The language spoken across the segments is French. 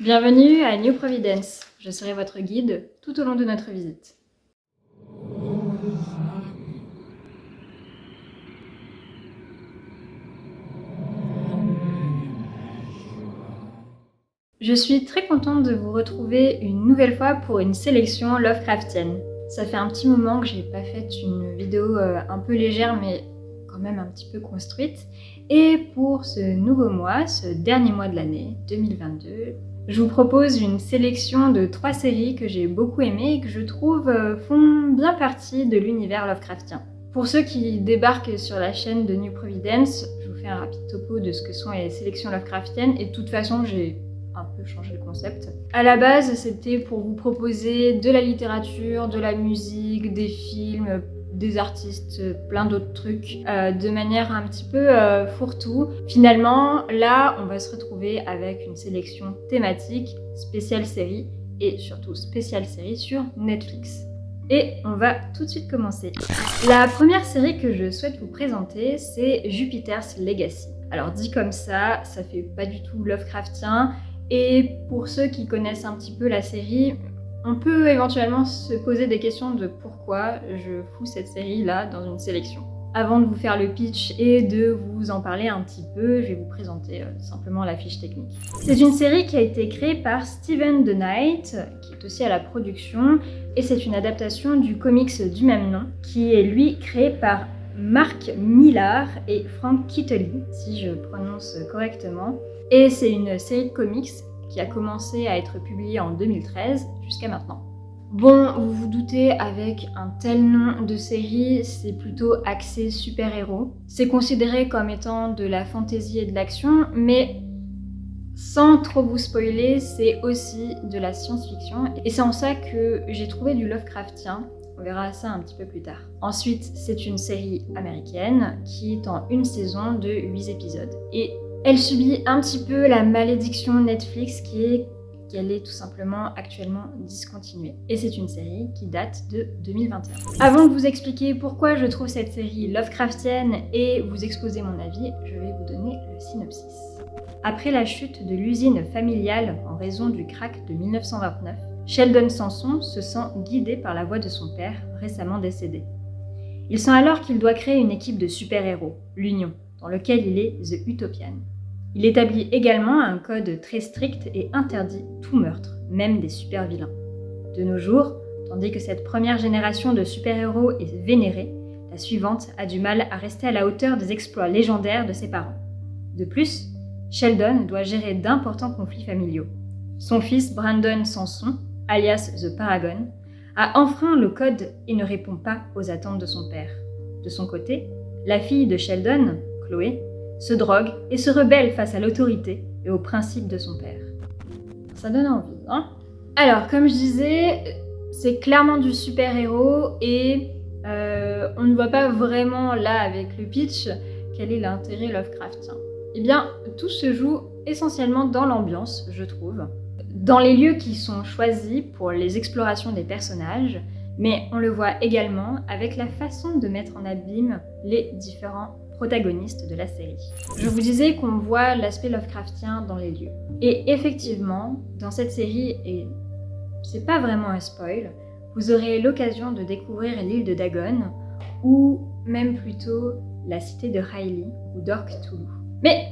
Bienvenue à New Providence. Je serai votre guide tout au long de notre visite. Je suis très contente de vous retrouver une nouvelle fois pour une sélection Lovecraftienne. Ça fait un petit moment que j'ai pas fait une vidéo un peu légère mais quand même un petit peu construite. Et pour ce nouveau mois, ce dernier mois de l'année 2022, je vous propose une sélection de 3 séries que j'ai beaucoup aimées et que je trouve font bien partie de l'univers Lovecraftien. Pour ceux qui débarquent sur la chaîne de New Providence, je vous fais un rapide topo de ce que sont les sélections Lovecraftiennes et de toute façon j'ai un peu changer le concept. À la base, c'était pour vous proposer de la littérature, de la musique, des films, des artistes, plein d'autres trucs, de manière un petit peu fourre-tout. Finalement, là, on va se retrouver avec une sélection thématique, spéciale série, et surtout spéciale série sur Netflix. Et on va tout de suite commencer. La première série que je souhaite vous présenter, c'est Jupiter's Legacy. Alors dit comme ça fait pas du tout Lovecraftien. Et pour ceux qui connaissent un petit peu la série, on peut éventuellement se poser des questions de pourquoi je fous cette série-là dans une sélection. Avant de vous faire le pitch et de vous en parler un petit peu, je vais vous présenter simplement la fiche technique. C'est une série qui a été créée par Steven DeKnight, qui est aussi à la production, et c'est une adaptation du comics du même nom, qui est lui créé par Mark Millar et Frank Kittley, si je prononce correctement. Et c'est une série de comics qui a commencé à être publiée en 2013 jusqu'à maintenant. Bon, vous vous doutez, avec un tel nom de série, c'est plutôt axé super-héros. C'est considéré comme étant de la fantasy et de l'action, mais sans trop vous spoiler, c'est aussi de la science-fiction. Et c'est en ça que j'ai trouvé du Lovecraftien. On verra ça un petit peu plus tard. Ensuite, c'est une série américaine qui est en une saison de 8 épisodes. Et elle subit un petit peu la malédiction Netflix qui est qu'elle est tout simplement actuellement discontinuée. Et c'est une série qui date de 2021. Avant de vous expliquer pourquoi je trouve cette série Lovecraftienne et vous exposer mon avis, je vais vous donner le synopsis. Après la chute de l'usine familiale en raison du krach de 1929, Sheldon Sanson se sent guidé par la voix de son père, récemment décédé. Il sent alors qu'il doit créer une équipe de super-héros, l'Union, dans lequel il est The Utopian. Il établit également un code très strict et interdit tout meurtre, même des super-vilains. De nos jours, tandis que cette première génération de super-héros est vénérée, la suivante a du mal à rester à la hauteur des exploits légendaires de ses parents. De plus, Sheldon doit gérer d'importants conflits familiaux. Son fils Brandon Sanson, alias The Paragon, a enfreint le code et ne répond pas aux attentes de son père. De son côté, la fille de Sheldon, Chloé, se drogue et se rebelle face à l'autorité et aux principes de son père. Ça donne envie, hein? Alors, comme je disais, c'est clairement du super-héros et on ne voit pas vraiment là avec le pitch quel est l'intérêt Lovecraftien. Eh bien, tout se joue essentiellement dans l'ambiance, je trouve, dans les lieux qui sont choisis pour les explorations des personnages, mais on le voit également avec la façon de mettre en abîme les différents protagonistes de la série. Je vous disais qu'on voit l'aspect Lovecraftien dans les lieux. Et effectivement, dans cette série, et c'est pas vraiment un spoil, vous aurez l'occasion de découvrir l'île de Dagon, ou même plutôt la cité de Riley, ou d'Ork Toulouse. Mais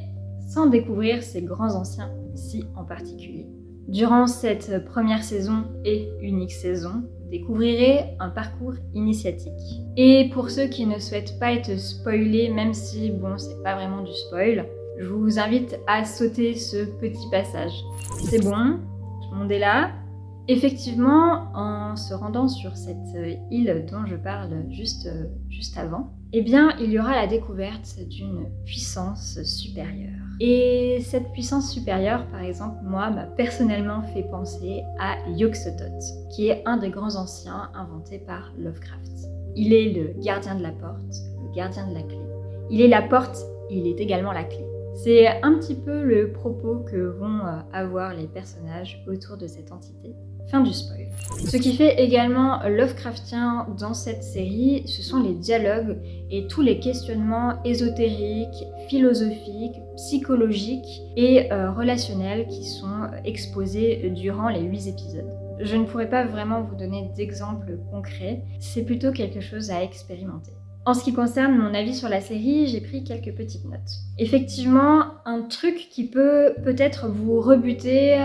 sans découvrir ces grands anciens ici en particulier. Durant cette première saison et unique saison, découvrirez un parcours initiatique. Et pour ceux qui ne souhaitent pas être spoilés, même si bon, c'est pas vraiment du spoil, je vous invite à sauter ce petit passage. C'est bon, tout le monde est là. Effectivement, en se rendant sur cette île dont je parle juste avant, eh bien, il y aura la découverte d'une puissance supérieure. Et cette puissance supérieure, par exemple, moi, m'a personnellement fait penser à Yog-Sothoth, qui est un des grands anciens inventés par Lovecraft. Il est le gardien de la porte, le gardien de la clé. Il est la porte, il est également la clé. C'est un petit peu le propos que vont avoir les personnages autour de cette entité. Fin du spoil. Ce qui fait également Lovecraftien dans cette série, ce sont les dialogues et tous les questionnements ésotériques, philosophiques, psychologiques et relationnels qui sont exposés durant les 8 épisodes. Je ne pourrais pas vraiment vous donner d'exemples concrets, c'est plutôt quelque chose à expérimenter. En ce qui concerne mon avis sur la série, j'ai pris quelques petites notes. Effectivement, un truc qui peut peut-être vous rebuter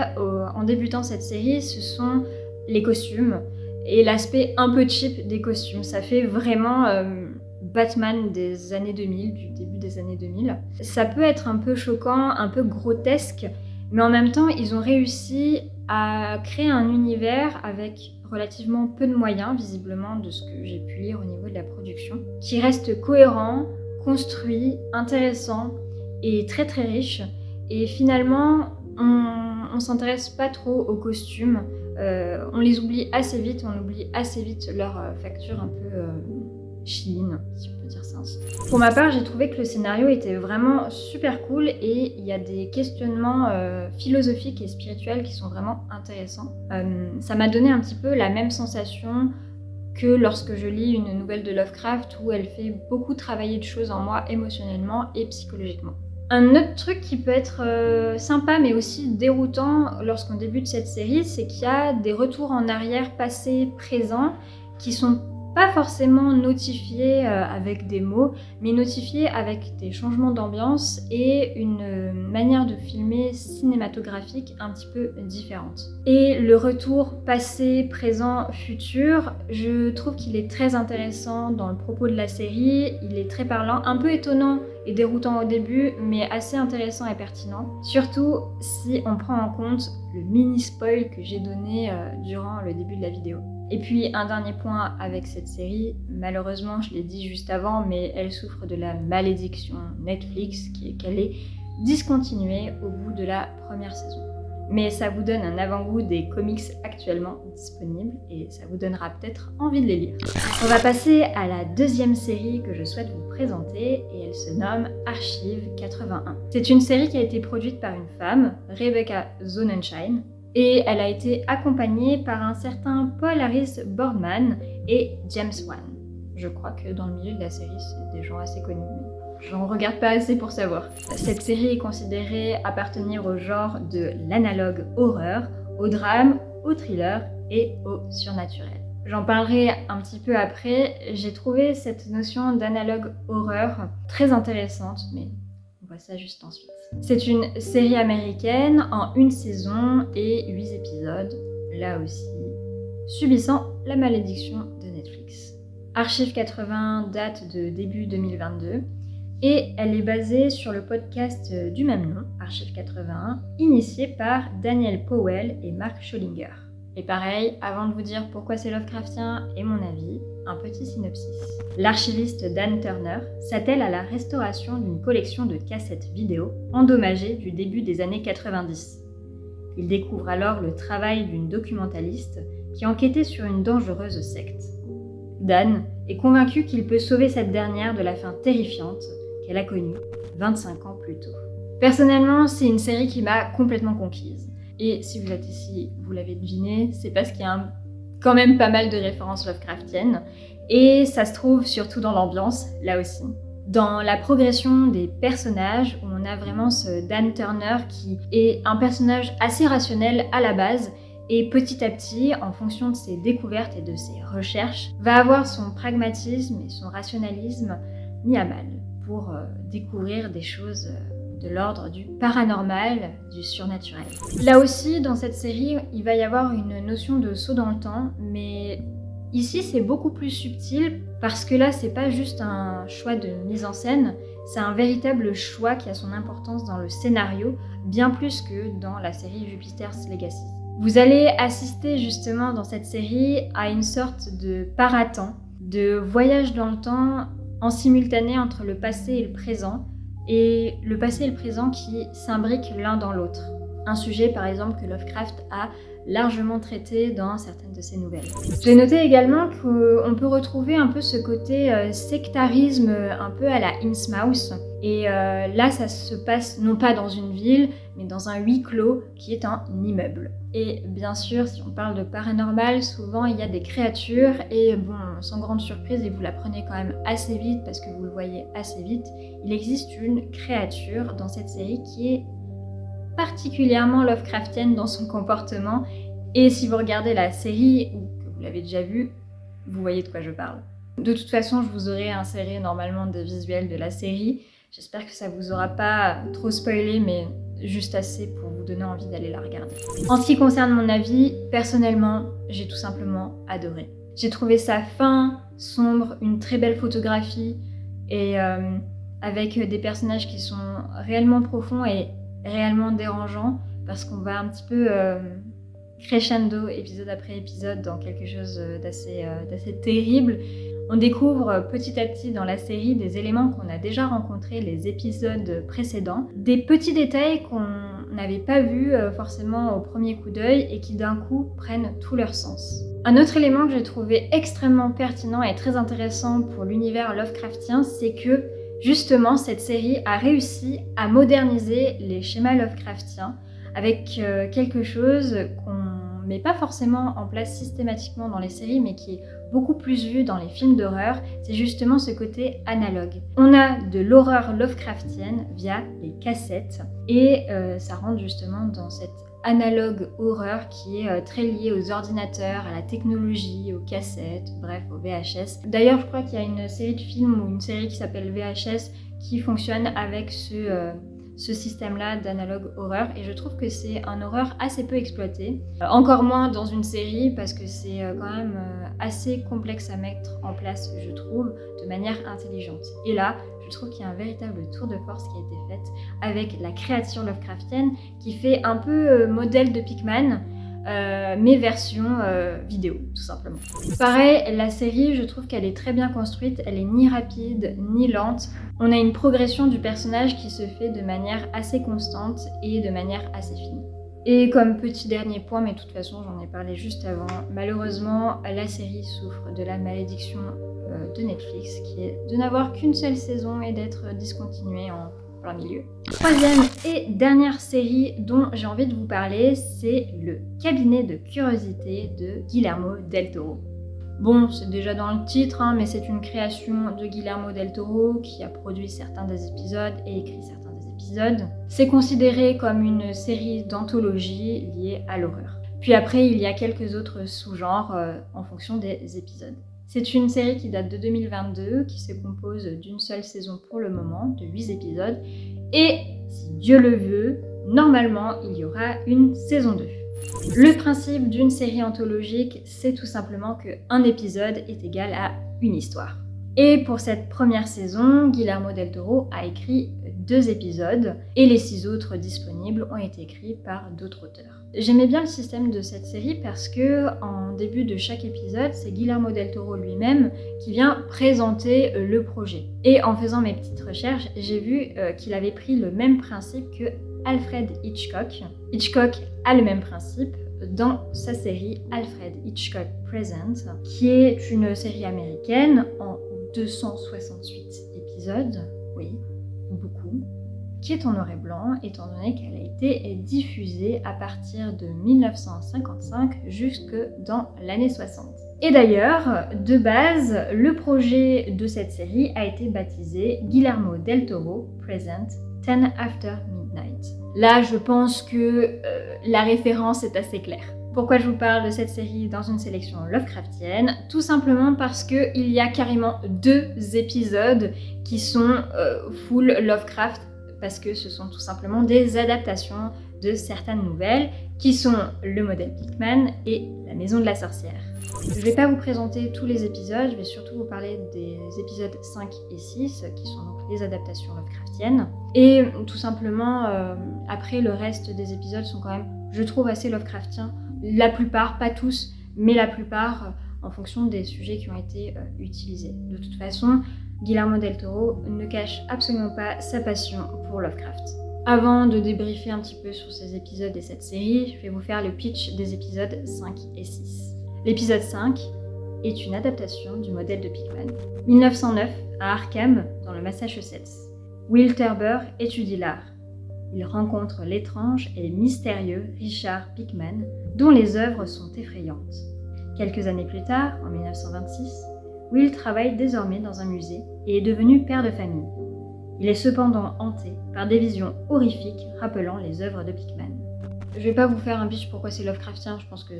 en débutant cette série, ce sont les costumes et l'aspect un peu cheap des costumes. Ça fait vraiment Batman des années 2000, du début des années 2000. Ça peut être un peu choquant, un peu grotesque, mais en même temps, ils ont réussi à créer un univers avec relativement peu de moyens, visiblement, de ce que j'ai pu lire au niveau de la production, qui reste cohérent, construit, intéressant et très très riche. Et finalement, on s'intéresse pas trop aux costumes, on les oublie assez vite, on oublie assez vite leur facture un peu chine, si on peut dire ça ainsi. Pour ma part, j'ai trouvé que le scénario était vraiment super cool et il y a des questionnements philosophiques et spirituels qui sont vraiment intéressants. Ça m'a donné un petit peu la même sensation que lorsque je lis une nouvelle de Lovecraft où elle fait beaucoup travailler de choses en moi émotionnellement et psychologiquement. Un autre truc qui peut être sympa mais aussi déroutant lorsqu'on débute cette série, c'est qu'il y a des retours en arrière, passé, présent, qui sont pas forcément notifiés avec des mots, mais notifiés avec des changements d'ambiance et une manière de filmer cinématographique un petit peu différente. Et le retour passé, présent, futur, je trouve qu'il est très intéressant dans le propos de la série, il est très parlant, un peu étonnant et déroutant au début, mais assez intéressant et pertinent. Surtout si on prend en compte le mini spoil que j'ai donné durant le début de la vidéo. Et puis un dernier point avec cette série, malheureusement je l'ai dit juste avant, mais elle souffre de la malédiction Netflix qui est qu'elle est discontinuée au bout de la première saison. Mais ça vous donne un avant-goût des comics actuellement disponibles et ça vous donnera peut-être envie de les lire. On va passer à la deuxième série que je souhaite vous présenter et elle se nomme Archive 81. C'est une série qui a été produite par une femme, Rebecca Sonnenschein, et elle a été accompagnée par un certain Paul Harris Boardman et James Wan. Je crois que dans le milieu de la série, c'est des gens assez connus, mais j'en regarde pas assez pour savoir. Cette série est considérée appartenir au genre de l'analogue horreur, au drame, au thriller et au surnaturel. J'en parlerai un petit peu après. J'ai trouvé cette notion d'analogue horreur très intéressante, mais on voit ça juste ensuite. C'est une série américaine en 1 saison et 8 épisodes, là aussi, subissant la malédiction de Netflix. Archive 80 date de début 2022 et elle est basée sur le podcast du même nom, Archive 81, initié par Daniel Powell et Mark Schollinger. Et pareil, avant de vous dire pourquoi c'est Lovecraftien et mon avis, un petit synopsis. L'archiviste Dan Turner s'attelle à la restauration d'une collection de cassettes vidéo endommagées du début des années 90. Il découvre alors le travail d'une documentaliste qui enquêtait sur une dangereuse secte. Dan est convaincu qu'il peut sauver cette dernière de la fin terrifiante qu'elle a connue 25 ans plus tôt. Personnellement, c'est une série qui m'a complètement conquise. Et si vous êtes ici, vous l'avez deviné, c'est parce qu'il y a quand même pas mal de références Lovecraftiennes. Et ça se trouve surtout dans l'ambiance, là aussi. Dans la progression des personnages, où on a vraiment ce Dan Turner qui est un personnage assez rationnel à la base, et petit à petit, en fonction de ses découvertes et de ses recherches, va avoir son pragmatisme et son rationalisme mis à mal pour découvrir des choses de l'ordre du paranormal, du surnaturel. Là aussi, dans cette série, il va y avoir une notion de saut dans le temps, mais ici c'est beaucoup plus subtil parce que là c'est pas juste un choix de mise en scène, c'est un véritable choix qui a son importance dans le scénario, bien plus que dans la série Jupiter's Legacy. Vous allez assister justement dans cette série à une sorte de paratemps, de voyage dans le temps en simultané entre le passé et le présent qui s'imbriquent l'un dans l'autre. un sujet par exemple que Lovecraft a largement traité dans certaines de ses nouvelles. J'ai noté également qu'on peut retrouver un peu ce côté sectarisme un peu à la Innsmouth. Et là, ça se passe non pas dans une ville, mais dans un huis clos qui est un immeuble. Et bien sûr, si on parle de paranormal, souvent il y a des créatures et bon, sans grande surprise, et vous l'apprenez quand même assez vite parce que vous le voyez assez vite, il existe une créature dans cette série qui est particulièrement Lovecraftienne dans son comportement. Et si vous regardez la série ou que vous l'avez déjà vue, vous voyez de quoi je parle. De toute façon, je vous aurai inséré normalement des visuels de la série. J'espère que ça vous aura pas trop spoilé, mais juste assez pour vous donner envie d'aller la regarder. En ce qui concerne mon avis, personnellement, j'ai tout simplement adoré. J'ai trouvé ça fin, sombre, une très belle photographie et avec des personnages qui sont réellement profonds et réellement dérangeants parce qu'on va un petit peu crescendo épisode après épisode dans quelque chose d'assez terrible. On découvre petit à petit dans la série des éléments qu'on a déjà rencontrés les épisodes précédents, des petits détails qu'on n'avait pas vus forcément au premier coup d'œil et qui d'un coup prennent tout leur sens. Un autre élément que j'ai trouvé extrêmement pertinent et très intéressant pour l'univers Lovecraftien, c'est que justement cette série a réussi à moderniser les schémas Lovecraftiens avec quelque chose qu'on met pas forcément en place systématiquement dans les séries, mais qui est beaucoup plus vu dans les films d'horreur, c'est justement ce côté analogue. On a de l'horreur Lovecraftienne via les cassettes, et ça rentre justement dans cette analogue horreur qui est très liée aux ordinateurs, à la technologie, aux cassettes, bref, aux VHS. D'ailleurs, je crois qu'il y a une série de films ou une série qui s'appelle VHS qui fonctionne avec ce système-là d'analogue horreur, et je trouve que c'est un horreur assez peu exploité. Encore moins dans une série parce que c'est quand même assez complexe à mettre en place, je trouve, de manière intelligente. Et là, je trouve qu'il y a un véritable tour de force qui a été fait avec la créature Lovecraftienne qui fait un peu modèle de Pickman, mais version vidéo, tout simplement. Pareil, la série, je trouve qu'elle est très bien construite, elle est ni rapide ni lente. On a une progression du personnage qui se fait de manière assez constante et de manière assez fine. Et comme petit dernier point, mais de toute façon j'en ai parlé juste avant, malheureusement la série souffre de la malédiction de Netflix qui est de n'avoir qu'une seule saison et d'être discontinuée en plein milieu. Troisième et dernière série dont j'ai envie de vous parler, c'est Le Cabinet de Curiosité de Guillermo del Toro. Bon, c'est déjà dans le titre, mais c'est une création de Guillermo del Toro qui a produit certains des épisodes et écrit certains des épisodes. C'est considéré comme une série d'anthologie liée à l'horreur. Puis après, il y a quelques autres sous-genres en fonction des épisodes. C'est une série qui date de 2022, qui se compose d'une seule saison pour le moment, de 8 épisodes. Et si Dieu le veut, normalement, il y aura une saison 2. Le principe d'une série anthologique, c'est tout simplement qu'un épisode est égal à une histoire. Et pour cette première saison, Guillermo del Toro a écrit 2 épisodes et les 6 autres disponibles ont été écrits par d'autres auteurs. J'aimais bien le système de cette série parce que en début de chaque épisode, c'est Guillermo del Toro lui-même qui vient présenter le projet. Et en faisant mes petites recherches, j'ai vu qu'il avait pris le même principe que Alfred Hitchcock. Hitchcock a le même principe dans sa série Alfred Hitchcock Presents, qui est une série américaine en 268 épisodes, oui, beaucoup, qui est en noir et blanc, étant donné qu'elle a été diffusée à partir de 1955 jusque dans l'année 60. Et d'ailleurs, de base, le projet de cette série a été baptisé Guillermo del Toro Present 10 After Midnight. Là, je pense que la référence est assez claire. Pourquoi je vous parle de cette série dans une sélection Lovecraftienne? Tout simplement parce qu'il y a carrément 2 épisodes qui sont full Lovecraft, parce que ce sont tout simplement des adaptations de certaines nouvelles qui sont le modèle Pickman et la maison de la sorcière. Je ne vais pas vous présenter tous les épisodes, je vais surtout vous parler des épisodes 5 et 6 qui sont donc les adaptations Lovecraftiennes. Et tout simplement, après le reste des épisodes sont quand même, je trouve, assez Lovecraftiens. La plupart, pas tous, mais la plupart en fonction des sujets qui ont été utilisés. De toute façon, Guillermo del Toro ne cache absolument pas sa passion pour Lovecraft. Avant de débriefer un petit peu sur ces épisodes et cette série, je vais vous faire le pitch des épisodes 5 et 6. L'épisode 5 est une adaptation du modèle de Pickman. 1909, à Arkham, dans le Massachusetts. Will Thurber étudie l'art. Il rencontre l'étrange et mystérieux Richard Pickman, dont les œuvres sont effrayantes. Quelques années plus tard, en 1926, Will travaille désormais dans un musée et est devenu père de famille. Il est cependant hanté par des visions horrifiques rappelant les œuvres de Pickman. Je vais pas vous faire un pitch pourquoi c'est Lovecraftien, je pense que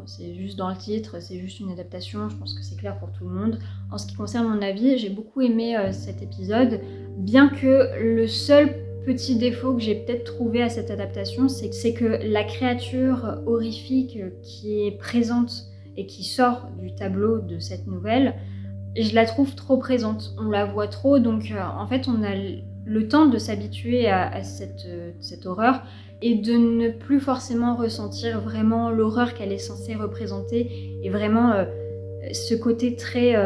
c'est juste dans le titre, c'est juste une adaptation, je pense que c'est clair pour tout le monde. En ce qui concerne mon avis, j'ai beaucoup aimé cet épisode, bien que le seul petit défaut que j'ai peut-être trouvé à cette adaptation, c'est que la créature horrifique qui est présente et qui sort du tableau de cette nouvelle, je la trouve trop présente, on la voit trop, donc en fait on a le temps de s'habituer à cette horreur et de ne plus forcément ressentir vraiment l'horreur qu'elle est censée représenter et vraiment ce côté très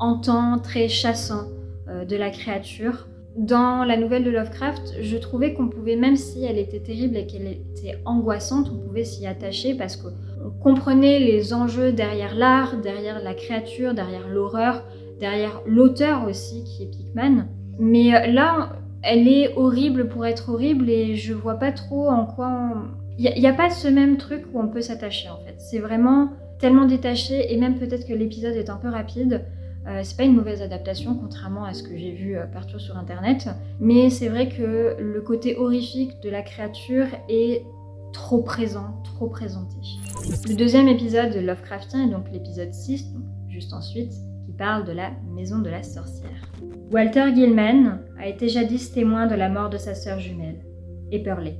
hantant, très chassant de la créature. Dans la nouvelle de Lovecraft, je trouvais qu'on pouvait, même si elle était terrible et qu'elle était angoissante, on pouvait s'y attacher parce qu'on comprenait les enjeux derrière l'art, derrière la créature, derrière l'horreur, derrière l'auteur aussi qui est Pickman. Mais là, elle est horrible pour être horrible et je vois pas trop en quoi... Il n'y a pas ce même truc où on peut s'attacher en fait. C'est vraiment tellement détaché et même peut-être que l'épisode est un peu rapide. C'est pas une mauvaise adaptation, contrairement à ce que j'ai vu partout sur internet, mais c'est vrai que le côté horrifique de la créature est trop présent, trop présenté. Le deuxième épisode de Lovecraftien est donc l'épisode 6, donc juste ensuite, qui parle de la maison de la sorcière. Walter Gilman a été jadis témoin de la mort de sa sœur jumelle, Epperley,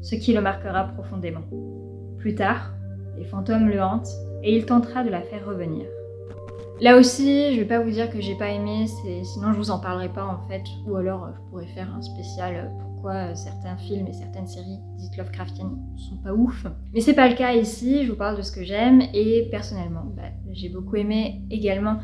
ce qui le marquera profondément. Plus tard, les fantômes le hantent et il tentera de la faire revenir. Là aussi, je vais pas vous dire que j'ai pas aimé, sinon je vous en parlerai pas en fait, ou alors je pourrais faire un spécial pourquoi certains films et certaines séries dites Lovecraftiennes sont pas ouf. Mais c'est pas le cas ici, je vous parle de ce que j'aime et personnellement, j'ai beaucoup aimé également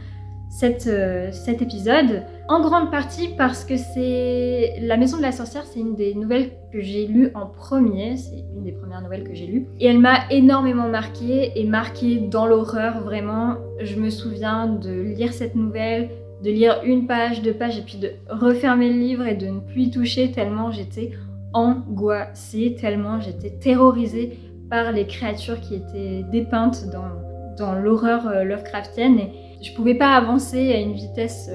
cet épisode, en grande partie parce que c'est La Maison de la Sorcière, c'est une des nouvelles que j'ai lues en premier, c'est une des premières nouvelles que j'ai lues, et elle m'a énormément marquée, et marquée dans l'horreur, vraiment. Je me souviens de lire cette nouvelle, de lire une page, deux pages, et puis de refermer le livre et de ne plus y toucher tellement j'étais angoissée, tellement j'étais terrorisée par les créatures qui étaient dépeintes dans l'horreur Lovecraftienne, et je pouvais pas avancer à une vitesse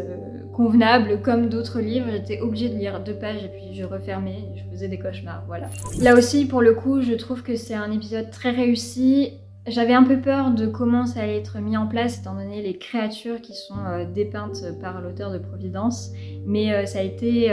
convenable comme d'autres livres, j'étais obligée de lire 2 pages et puis je refermais et je faisais des cauchemars, voilà. Là aussi, pour le coup, je trouve que c'est un épisode très réussi. J'avais un peu peur de comment ça allait être mis en place étant donné les créatures qui sont dépeintes par l'auteur de Providence, mais ça a été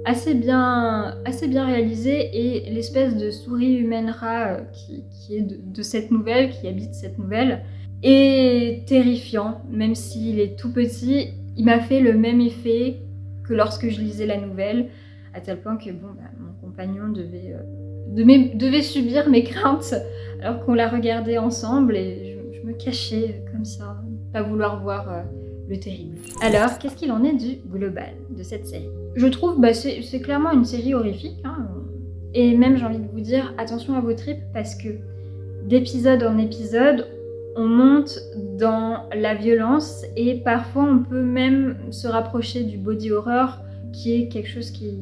assez bien réalisé et l'espèce de souris humaine rat qui est de cette nouvelle, qui habite cette nouvelle, est terrifiant, même s'il est tout petit. Il m'a fait le même effet que lorsque je lisais la nouvelle, à tel point que mon compagnon devait subir mes craintes alors qu'on la regardait ensemble et je me cachais comme ça, pas vouloir voir le terrible. Alors, qu'est-ce qu'il en est du global de cette série ? Je trouve c'est clairement une série horrifique, hein, et même j'ai envie de vous dire attention à vos tripes parce que d'épisode en épisode, on monte dans la violence et parfois on peut même se rapprocher du body horror qui est quelque chose qui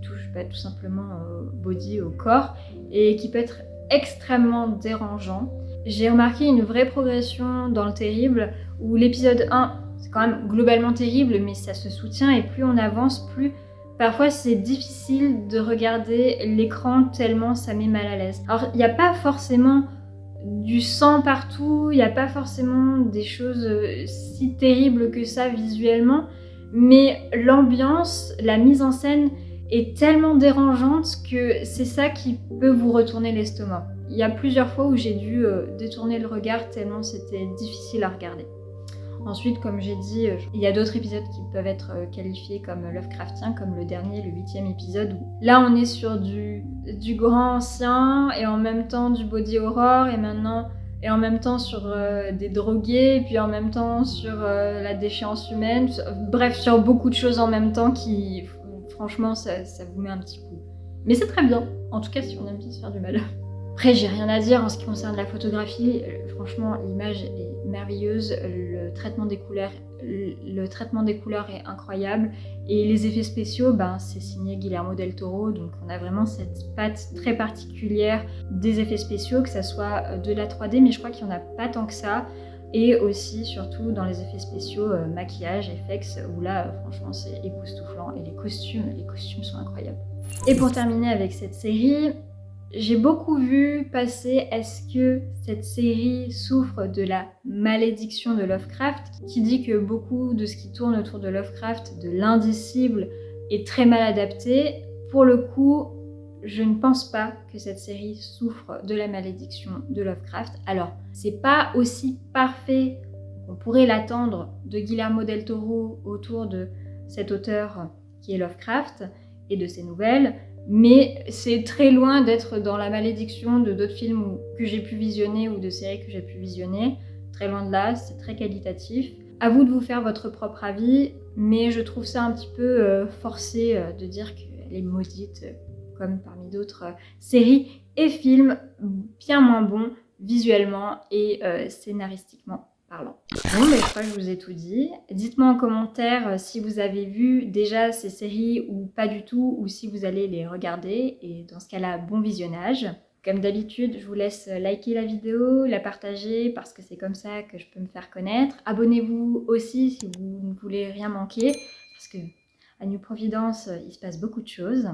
touche tout simplement au body, au corps et qui peut être extrêmement dérangeant. J'ai remarqué une vraie progression dans le terrible où l'épisode 1 c'est quand même globalement terrible mais ça se soutient et plus on avance plus parfois c'est difficile de regarder l'écran tellement ça met mal à l'aise. Alors il n'y a pas forcément du sang partout, il n'y a pas forcément des choses si terribles que ça visuellement, mais l'ambiance, la mise en scène est tellement dérangeante que c'est ça qui peut vous retourner l'estomac. Il y a plusieurs fois où j'ai dû détourner le regard tellement c'était difficile à regarder. Ensuite, comme j'ai dit, il y a d'autres épisodes qui peuvent être qualifiés comme Lovecraftien, comme le dernier, le 8e épisode, où là on est sur du grand ancien et en même temps du body horror et en même temps sur des drogués et puis en même temps sur la déchéance humaine, bref sur beaucoup de choses en même temps qui franchement ça vous met un petit coup. Mais c'est très bien, en tout cas si on aime bien se faire du mal. Après j'ai rien à dire en ce qui concerne la photographie, franchement l'image est merveilleuse, le traitement des couleurs est incroyable et les effets spéciaux, c'est signé Guillermo del Toro, donc on a vraiment cette patte très particulière des effets spéciaux, que ça soit de la 3D, mais je crois qu'il n'y en a pas tant que ça, et aussi surtout dans les effets spéciaux maquillage, effects, où là franchement c'est époustouflant et les costumes sont incroyables. Et pour terminer avec cette série, j'ai beaucoup vu passer est-ce que cette série souffre de la malédiction de Lovecraft, qui dit que beaucoup de ce qui tourne autour de Lovecraft, de l'indicible, est très mal adapté. Pour le coup, je ne pense pas que cette série souffre de la malédiction de Lovecraft. Alors, c'est pas aussi parfait qu'on pourrait l'attendre de Guillermo del Toro autour de cet auteur qui est Lovecraft et de ses nouvelles, mais c'est très loin d'être dans la malédiction de d'autres films que j'ai pu visionner ou de séries que j'ai pu visionner. Très loin de là, c'est très qualitatif. À vous de vous faire votre propre avis, mais je trouve ça un petit peu forcé de dire qu'elle est maudite, comme parmi d'autres séries et films bien moins bons visuellement et scénaristiquement parlant. Bon, je crois que je vous ai tout dit. Dites-moi en commentaire si vous avez vu déjà ces séries ou pas du tout, ou si vous allez les regarder, et dans ce cas-là, bon visionnage. Comme d'habitude, je vous laisse liker la vidéo, la partager, parce que c'est comme ça que je peux me faire connaître. Abonnez-vous aussi si vous ne voulez rien manquer, parce que à New Providence, il se passe beaucoup de choses.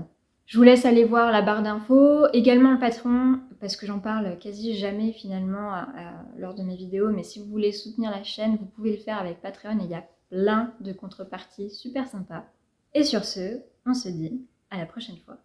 Je vous laisse aller voir la barre d'infos, également le Patreon, parce que j'en parle quasi jamais finalement lors de mes vidéos, mais si vous voulez soutenir la chaîne, vous pouvez le faire avec Patreon et il y a plein de contreparties super sympas. Et sur ce, on se dit à la prochaine fois.